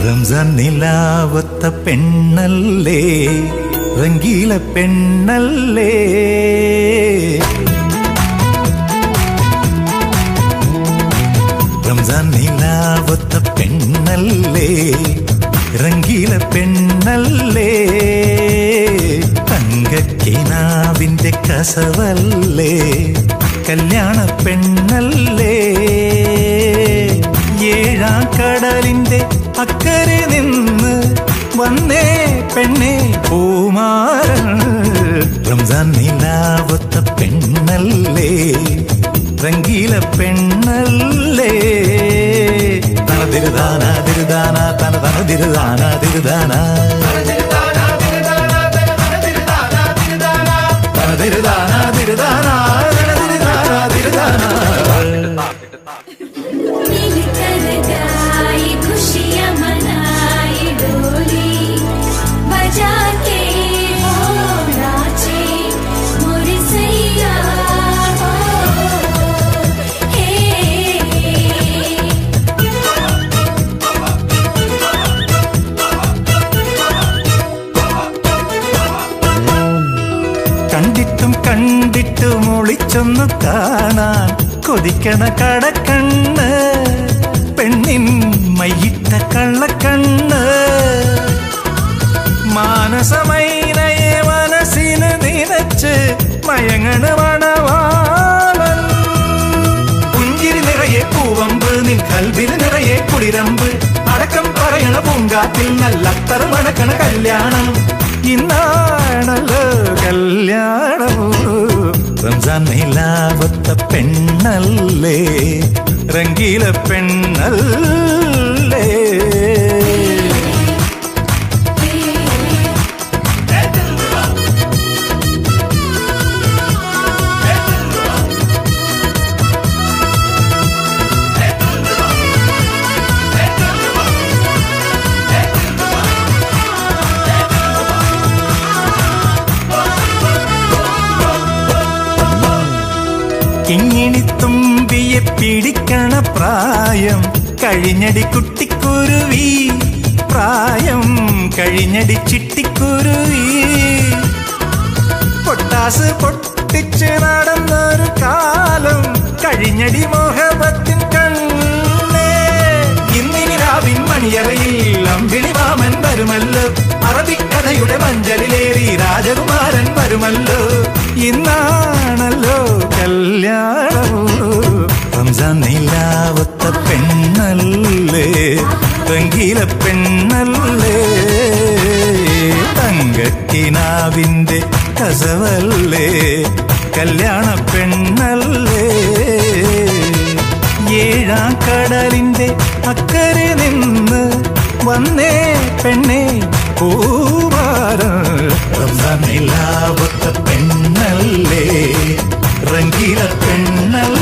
റംസാൻ നിലാവത്ത പെണ്ണല്ലേ, റംഗീല പെണ്ണല്ലേ. റംസാൻ നിലാവത്ത പെണ്ണല്ലേ, റംഗീല പെണ്ണല്ലേ. തങ്കക്കിനാവിന്റെ കസവല്ലേ, കല്യാണ പെണ്ണല്ലേ. ഏഴാം കടലിന്റെ അക്കരെ നിന്ന് വന്നേ പെണ്ണെ പൂമാരൻ. റംസാൻ നിലാവത്ത പെണ്ണല്ലേ, റംഗീല പെണ്ണല്ലേ. തനതിരുദാന തിരുദാന തന തനതിരുദാന തിരുദാന തനതിരുദാന തിരുദാന തനതിരുദാന തിരുദാന. കണ്ടിട്ടും കണ്ടിട്ടും ഒളിച്ചൊന്നു കാണാൻ കൊതിക്കണ കടക്കണ്ണ്, പെണ്ണിൻ മയ്യിട്ട കള്ളക്കണ്ണ്. മാനസമൈനയെ മനസ്സിന് നിനച്ച് മയങ്ങണ മണവാളൻ. പുഞ്ചിരി നിറയെ പൂവമ്പ്, നിൻ കൽവിന് നിറയെ കുളിരമ്പ്. അടക്കം പറയണ പൂങ്കാറ്റിൽ നല്ല അത്തറ മണക്കണ കല്യാണം. ഇന്നാണല്ലോ കല്യാണം. റംസാൻ നിലാവത്ത പെണ്ണല്ലേ, റംഗീല പെണ്ണല്ലേ. കിങ്ങിണിത്തുമ്പിയെ പിടിക്കണ പ്രായം കഴിഞ്ഞടി കുട്ടിക്കുരുവി, പ്രായം കഴിഞ്ഞടി ചിട്ടിക്കുരുവി. പൊട്ടാസ് പൊട്ടിച്ച് നടന്നൊരു കാലം കഴിഞ്ഞടി മോഹബത്തിൻ കണ്ണേ. ഇന്നിനി രാവിൻ മണിയറയിൽ അമ്പിളി മാമൻ വരുമല്ലോ, അറബിക്കഥയുടെ മഞ്ചലിലേറി രാജകുമാരൻ വരുമല്ലോ. ഇന്നാണല്ലോ കല്യാണം. റംസാൻ നിലാവത്ത പെണ്ണല്ലേ, റംഗീല പെണ്ണല്ലേ. തങ്കക്കിനാവിന്റെ കസവല്ലേ, കല്യാണ പെണ്ണല്ലേ. ഏഴാം കടലിന്റെ അക്കരെ നിന്ന് വന്നേ പെണ്ണെ പൂവാരൻ. റംസാൻ നിലാവത്ത പെണ്ണല്ലേ, റംഗീല പെണ്ണല്ലേ.